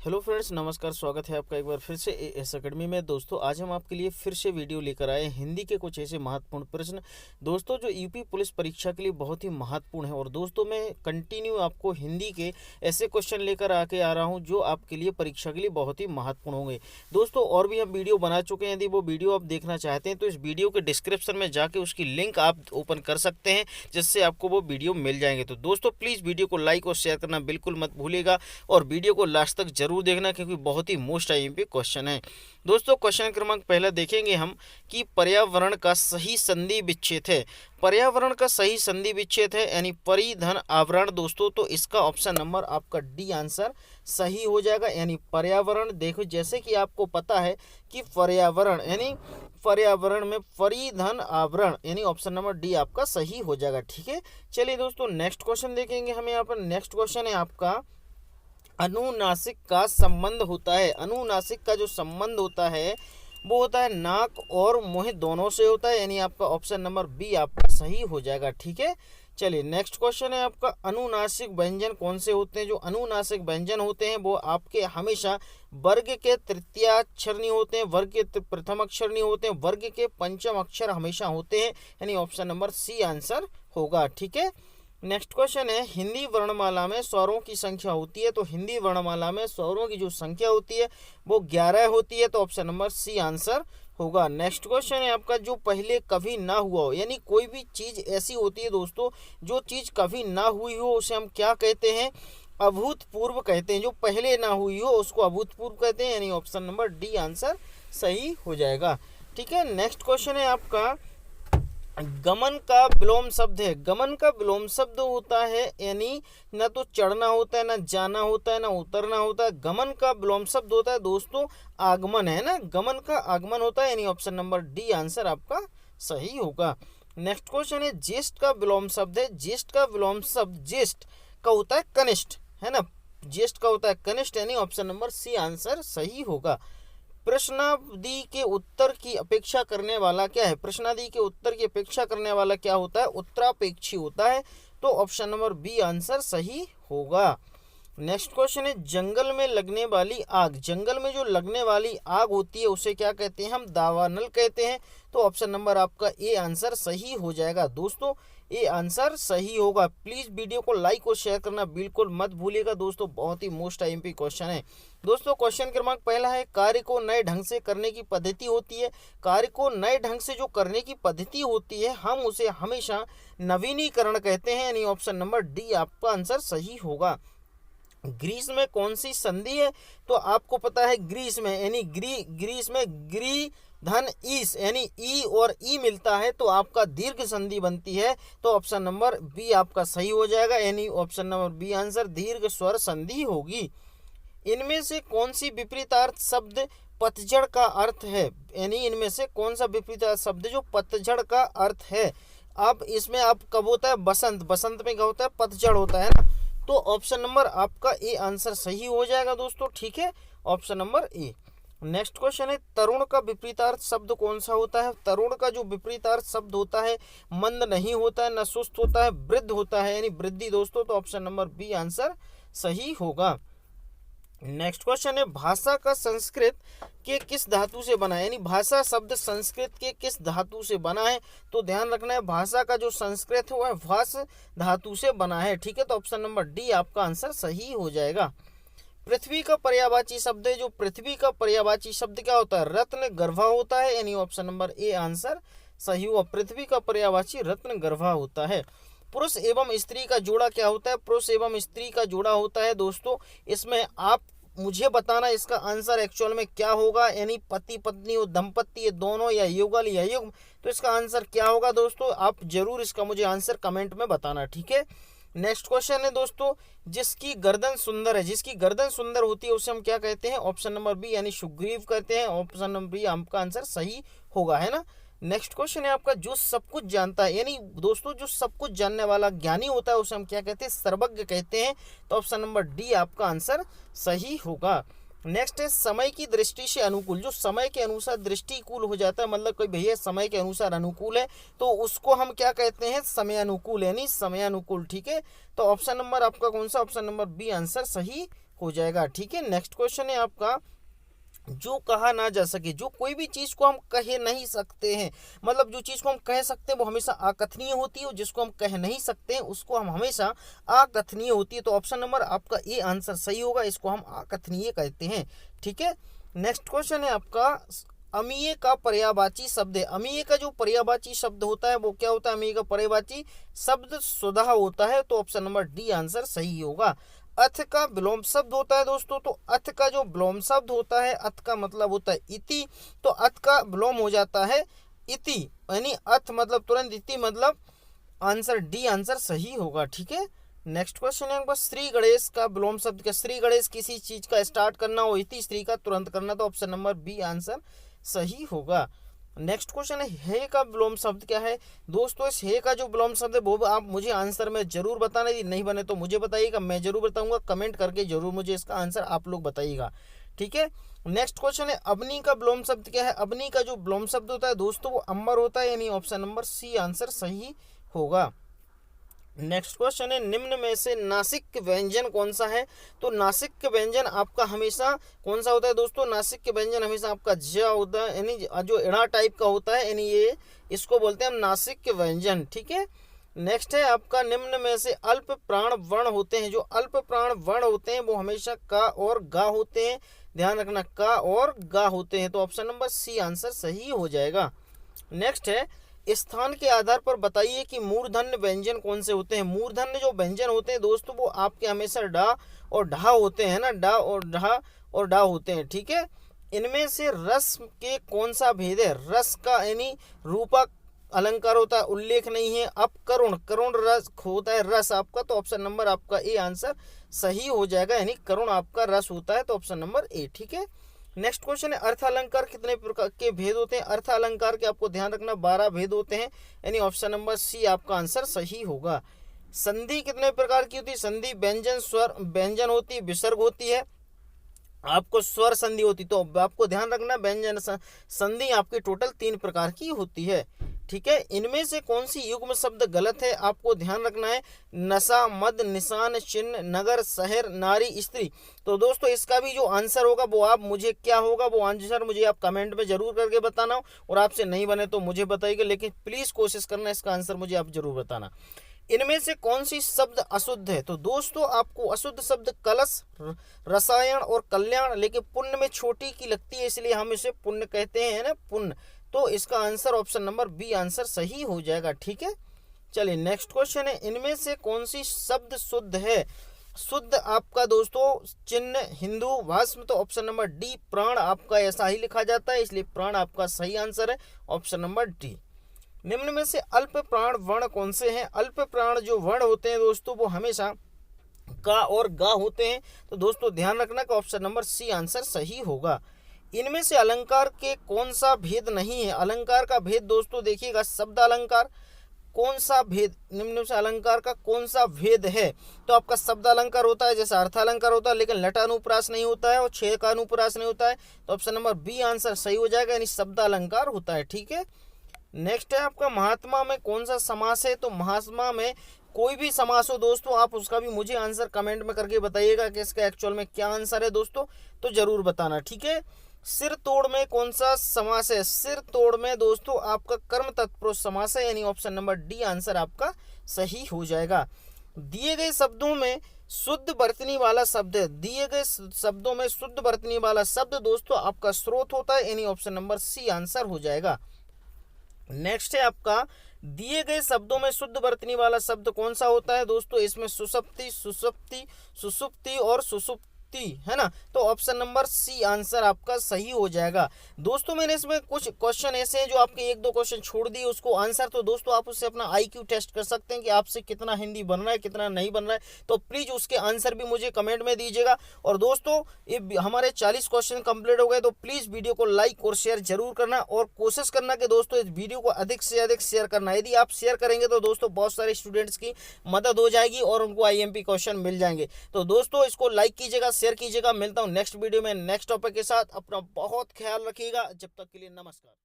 Hello friends, नमस्कार। स्वागत है आपका एक बार फिर से एएस एकेडमी में। दोस्तों, आज हम आपके लिए फिर से वीडियो लेकर आए हिंदी के कुछ ऐसे महत्वपूर्ण प्रश्न दोस्तों जो यूपी पुलिस परीक्षा के लिए बहुत ही महत्वपूर्ण है। और दोस्तों, मैं कंटिन्यू आपको हिंदी के ऐसे क्वेश्चन लेकर आके आ रहा हूं जो आपके लिए परीक्षा के लिए बहुत ही महत्वपूर्ण होंगे। दोस्तों, और भी हम वीडियो बना चुके हैं। यदि वो वीडियो आप देखना चाहते हैं तो इस वीडियो के डिस्क्रिप्शन में जाके उसकी लिंक आप ओपन कर सकते हैं, जिससे आपको वो वीडियो मिल जाएंगे। तो दोस्तों, प्लीज़ वीडियो को लाइक और शेयर करना बिल्कुल मत भूलिएगा और वीडियो को लास्ट तक जरूर देखना, क्योंकि बहुत ही मोस्ट आईएमपी क्वेश्चन है। दोस्तों, क्वेश्चन क्रमांक पहला देखेंगे हम कि पर्यावरण का सही संधि विच्छेद है। पर्यावरण का सही संधि विच्छेद है यानी परिधन आवरण। दोस्तों, तो इसका ऑप्शन नंबर आपका डी आंसर सही हो जाएगा। यानी पर्यावरण, देखो जैसे कि आपको पता है कि पर्यावरण यानी पर्यावरण में परिधन आवरण, यानी ऑप्शन नंबर डी आपका सही हो जाएगा। ठीक है, चलिए दोस्तों नेक्स्ट क्वेश्चन देखेंगे हम यहाँ पर। नेक्स्ट क्वेश्चन है आपका, अनुनासिक का संबंध होता है। अनुनासिक का जो संबंध होता है वो होता है नाक और मुंह दोनों से होता है। यानी आपका ऑप्शन नंबर बी आपका सही हो जाएगा। ठीक है, चलिए नेक्स्ट क्वेश्चन है आपका, अनुनासिक व्यंजन कौन से होते हैं। जो अनुनासिक व्यंजन होते हैं वो आपके हमेशा वर्ग के तृतीयाक्षर नहीं होते हैं, वर्ग के प्रथम अक्षर नहीं होते हैं, वर्ग के पंचम अक्षर हमेशा होते हैं। यानी ऑप्शन नंबर सी आंसर होगा। ठीक है, नेक्स्ट क्वेश्चन है, हिंदी वर्णमाला में स्वरों की संख्या होती है। तो हिंदी वर्णमाला में स्वरों की जो संख्या होती है वो 11 होती है। तो ऑप्शन नंबर सी आंसर होगा। नेक्स्ट क्वेश्चन है आपका, जो पहले कभी ना हुआ हो। यानी कोई भी चीज़ ऐसी होती है दोस्तों, जो चीज़ कभी ना हुई हो उसे हम क्या कहते हैं, अभूतपूर्व कहते हैं। जो पहले ना हुई हो उसको अभूतपूर्व कहते हैं। यानी ऑप्शन नंबर डी आंसर सही हो जाएगा। ठीक है, नेक्स्ट क्वेश्चन है आपका, गमन का विलोम शब्द है। गमन का विलोम शब्द होता है यानी ना तो चढ़ना होता है, ना जाना होता है, ना उतरना होता है। गमन का विलोम शब्द होता है दोस्तों आगमन, है ना, गमन का आगमन होता है। यानी ऑप्शन नंबर डी आंसर आपका सही होगा। नेक्स्ट क्वेश्चन है, ज्येष्ठ का विलोम शब्द है। ज्येष्ठ का विलोम शब्द ज्येष्ठ का होता है कनिष्ठ, है ना, ज्येष्ठ का होता है कनिष्ठ। यानी ऑप्शन नंबर सी आंसर सही होगा। प्रश्नावली के उत्तर की अपेक्षा करने वाला क्या है। प्रश्नावली के उत्तर की अपेक्षा करने वाला क्या होता है, उत्तरापेक्षी होता है। तो ऑप्शन नंबर बी आंसर सही होगा। नेक्स्ट क्वेश्चन है, जंगल में लगने वाली आग। जंगल में जो लगने वाली आग होती है उसे क्या कहते हैं, हम दावानल कहते हैं। तो ऑप्शन नंबर आपका ए आंसर सही हो जाएगा। दोस्तों, ए आंसर सही होगा। प्लीज़ वीडियो को लाइक और शेयर करना बिल्कुल मत भूलिएगा दोस्तों, बहुत ही मोस्ट आईएमपी क्वेश्चन है। दोस्तों, क्वेश्चन क्रमांक पहला है, कार्य को नए ढंग से करने की पद्धति होती है। कार्य को नए ढंग से जो करने की पद्धति होती है हम उसे हमेशा नवीनीकरण कहते हैं। यानी ऑप्शन नंबर डी आपका आंसर सही होगा। ग्रीस में कौन सी संधि है। तो आपको पता है ग्रीस में यानी ग्रीस में ग्री धन ईस यानी ई और ई मिलता है तो आपका दीर्घ संधि बनती है। तो ऑप्शन नंबर बी आपका सही हो जाएगा। यानी ऑप्शन नंबर बी आंसर दीर्घ स्वर संधि होगी। इनमें से कौन सी विपरीतार्थ शब्द पतझड़ का अर्थ है। यानी इनमें से कौन सा विपरीतार्थ शब्द जो पतझड़ का अर्थ है। अब इसमें आप कब होता है, बसंत, बसंत में क्या होता है, पतझड़ होता है ना। तो ऑप्शन नंबर आपका ए आंसर सही हो जाएगा दोस्तों। ठीक है, option number A. Next question है, तरुण का विपरीतार्थ शब्द कौन सा होता है। तरुण का जो विपरीतार्थ शब्द होता है मंद नहीं होता है, न सुस्त होता है, वृद्ध होता है, यानी वृद्धि दोस्तों। तो ऑप्शन नंबर बी आंसर सही होगा। नेक्स्ट क्वेश्चन है, भाषा का संस्कृत के किस धातु से बना है। यानी भाषा शब्द संस्कृत के किस धातु से बना है। तो ध्यान रखना है भाषा का जो संस्कृत है वह भाष धातु से बना है। ठीक है, तो ऑप्शन नंबर डी आपका आंसर सही हो जाएगा। पृथ्वी का पर्यायवाची शब्द है। जो पृथ्वी का पर्यायवाची शब्द क्या होता है, रत्न गर्भा होता है। यानी ऑप्शन नंबर ए आंसर सही हुआ। पृथ्वी का पर्यायवाची रत्न गर्भा होता है। पुरुष एवं स्त्री का जोड़ा क्या होता है। पुरुष एवं स्त्री का जोड़ा होता है दोस्तों, इसमें आप मुझे बताना इसका आंसर एक्चुअल में क्या होगा। यानी पति पत्नी और दंपत्ति ये दोनों या युगल या युग्म। तो इसका आंसर क्या होगा दोस्तों, आप जरूर इसका मुझे आंसर कमेंट में बताना। ठीक है, नेक्स्ट क्वेश्चन है दोस्तों, जिसकी गर्दन सुंदर है। जिसकी गर्दन सुंदर होती है उसे हम क्या कहते हैं, ऑप्शन नंबर बी यानी सुग्रीव कहते हैं। ऑप्शन नंबर बी आपका आंसर सही होगा, है ना। नेक्स्ट क्वेश्चन है आपका, जो सब कुछ जानता है। यानी दोस्तों जो सब कुछ जानने वाला ज्ञानी होता है उसे हम क्या कहते हैं, सर्वज्ञ कहते हैं। तो ऑप्शन नंबर डी आपका आंसर सही होगा। नेक्स्ट है, समय की दृष्टि से अनुकूल। जो समय के अनुसार दृष्टिकूल हो जाता है, मतलब कोई भैया समय के अनुसार अनुकूल है तो उसको हम क्या कहते हैं, समय अनुकूल, यानी समय अनुकूल। ठीक है, तो ऑप्शन नंबर आपका कौन सा, ऑप्शन नंबर बी आंसर सही हो जाएगा। ठीक है, नेक्स्ट क्वेश्चन है आपका, जो कहा ना जा सके, जो कोई भी चीज को हम कह नहीं सकते हैं, मतलब जो चीज को हम कह सकते हैं वो हमेशा अकथनीय होती है, और जिसको हम कह नहीं सकते हैं उसको हम हमेशा अकथनीय होती है। तो ऑप्शन नंबर आपका ए आंसर सही होगा, इसको हम अकथनीय कहते हैं। ठीक है, नेक्स्ट क्वेश्चन है आपका, अमीय का पर्यायवाची शब्द है। अमीय का जो पर्यायवाची शब्द होता है वो क्या होता है? अमीय का पर्यायवाची शब्द सुधा होता है। तो ऑप्शन नंबर डी आंसर सही होगा। अथ का विलोम शब्द होता है दोस्तों, तो अथ का जो विलोम शब्द होता है, अथ का मतलब होता है इति, तो अथ का विलोम हो जाता है इति, यानी अथ मतलब तुरंत, इति मतलब आंसर डी आंसर सही होगा। ठीक है, नेक्स्ट क्वेश्चन है आपका, श्री गणेश का विलोम शब्द क्या? श्री गणेश किसी चीज का स्टार्ट करना हो, इति श्री का तुरंत करना, तो ऑप्शन नंबर बी आंसर सही होगा। नेक्स्ट क्वेश्चन है, हे का विलोम शब्द क्या है? दोस्तों इस हे का जो विलोम शब्द है वो आप मुझे आंसर में जरूर बताना, यदि नहीं बने तो मुझे बताइएगा, मैं जरूर बताऊंगा, कमेंट करके जरूर मुझे इसका आंसर आप लोग बताइएगा। ठीक है, नेक्स्ट क्वेश्चन है, अबनी का विलोम शब्द क्या है? अबनी का जो विलोम शब्द होता है दोस्तों वो अंबर होता है, यानी ऑप्शन नंबर सी आंसर सही होगा। नेक्स्ट क्वेश्चन है, निम्न में से नासिक व्यंजन कौन सा है? तो नासिक व्यंजन आपका हमेशा कौन सा होता है दोस्तों? नासिक व्यंजन हमेशा आपका ज होता है, यानी जो इड़ा टाइप का होता है, यानी ये इसको बोलते हैं हम नासिक व्यंजन। ठीक है, नेक्स्ट है आपका, निम्न में से अल्प प्राण वर्ण होते हैं। जो अल्प प्राण वर्ण होते हैं वो हमेशा का और गा होते हैं, ध्यान रखना, का और गा होते हैं। तो ऑप्शन नंबर सी आंसर सही हो जाएगा। नेक्स्ट है, स्थान के आधार पर बताइए कि मूर्धन्य व्यंजन कौन से होते हैं। मूर्धन्य जो व्यंजन होते हैं दोस्तों वो आपके हमेशा डा और ढा होते हैं ना, डा और डा होते हैं। ठीक है, इनमें से रस के कौन सा भेद है? रस का यानी रूपक अलंकार होता है, उल्लेख नहीं है। अब करुण, करुण रस होता है रस आपका, तो ऑप्शन नंबर आपका ए आंसर सही हो जाएगा, यानी करुण आपका रस होता है, तो ऑप्शन नंबर ए। ठीक है, नेक्स्ट क्वेश्चन है, अर्थ अलंकार कितने प्रकार के भेद होते हैं? अर्थ अलंकार के आपको ध्यान रखना 12 भेद होते हैं, यानी ऑप्शन नंबर सी आपका आंसर सही होगा। संधि कितने प्रकार की होती है? संधि व्यंजन, स्वर व्यंजन होती है, विसर्ग होती है, आपको स्वर संधि होती, तो आपको ध्यान रखना व्यंजन संधि आपकी टोटल 3 प्रकार की होती है। ठीक है, इनमें से कौन सी युग्म शब्द गलत है? आपको ध्यान रखना है, नशा, मद, निशान, चिन्ह, नगर, शहर, नारी, स्त्री। तो दोस्तों इसका भी जो आंसर होगा वो आप मुझे क्या होगा वो आंसर मुझे आप कमेंट में जरूर करके बताना, और आपसे नहीं बने तो मुझे बताइएगा, लेकिन प्लीज कोशिश करना इसका आंसर मुझे आप जरूर बताना। इनमें से कौन सी शब्द अशुद्ध है? तो दोस्तों आपको अशुद्ध शब्द कलश, रसायन और कल्याण, लेकिन पुण्य में छोटी की लगती है इसलिए हम इसे पुण्य कहते हैं ना, पुण्य। तो इसका answer option number B answer सही हो जाएगा। ठीक है, चलिए नेक्स्ट क्वेश्चन है, इनमें से कौन सी शब्द शुद्ध है? शुद्ध आपका दोस्तों चिन्ह, हिंदू, भस्म, तो ऑप्शन नंबर डी प्राण आपका ऐसा ही लिखा जाता है, इसलिए प्राण आपका सही आंसर है, ऑप्शन नंबर डी। निम्न में से अल्प प्राण वर्ण कौन से हैं? अल्प प्राण जो वर्ण होते हैं दोस्तों वो हमेशा का और गा होते हैं, तो दोस्तों ध्यान रखना कि ऑप्शन नंबर सी आंसर सही होगा। इनमें से अलंकार के कौन सा भेद नहीं है? अलंकार का भेद दोस्तों देखिएगा, शब्द अलंकार कौन सा भेद, निम्न से अलंकार का कौन सा भेद है? तो आपका शब्द अलंकार होता है, जैसे अर्थ अलंकार होता है, लेकिन लटानुप्रास नहीं होता है और छेद का अनुप्रास नहीं होता है, तो ऑप्शन नंबर बी आंसर सही हो जाएगा, यानी शब्द अलंकार होता है। ठीक है, नेक्स्ट है आपका, महात्मा में कौन सा समास है? तो महात्मा में कोई भी समास हो दोस्तों, आप उसका भी मुझे आंसर कमेंट में करके बताइएगा कि इसका एक्चुअल में क्या आंसर है दोस्तों, तो जरूर बताना। ठीक है, सिर तोड़ में कौन सा समास है? सिर तोड़ में दोस्तों आपका कर्म तत्पुरुष समास है, यानी ऑप्शन नंबर डी आंसर आपका सही हो जाएगा। दिए गए शब्दों में शुद्ध बरतनी वाला शब्द है, दिए गए शब्दों में शुद्ध बरतनी वाला शब्द दोस्तों आपका स्रोत होता है, यानी ऑप्शन नंबर सी आंसर हो जाएगा। नेक्स्ट है आपका, दिए गए शब्दों में शुद्ध बरतनी वाला शब्द कौन सा होता है दोस्तों? इसमें सुसुप्ति, सुसुप्ति, सुसुप्ति और सुसुप्ति है ना, तो ऑप्शन नंबर सी आंसर आपका सही हो जाएगा। दोस्तों मैंने इसमें कुछ क्वेश्चन ऐसे हैं जो आपके 1-2 क्वेश्चन छोड़ दिए उसको आंसर, तो दोस्तों आप उससे अपना IQ टेस्ट कर सकते हैं कि आपसे कितना हिंदी बन रहा है, कितना नहीं बन रहा है, तो प्लीज उसके आंसर भी मुझे कमेंट में दीजिएगा। और दोस्तों ये हमारे 40 क्वेश्चन कंप्लीट हो गए, तो प्लीज वीडियो को लाइक और शेयर जरूर करना, और कोशिश करना कि दोस्तों इस वीडियो को अधिक से अधिक शेयर करना। यदि आप शेयर करेंगे तो दोस्तों बहुत सारे स्टूडेंट्स की मदद हो जाएगी और उनको IMP क्वेश्चन मिल जाएंगे। तो दोस्तों इसको लाइक कीजिएगा, शेयर कीजिएगा। मिलता हूँ नेक्स्ट वीडियो में नेक्स्ट टॉपिक के साथ। अपना बहुत ख्याल रखिएगा, जब तक के लिए नमस्कार।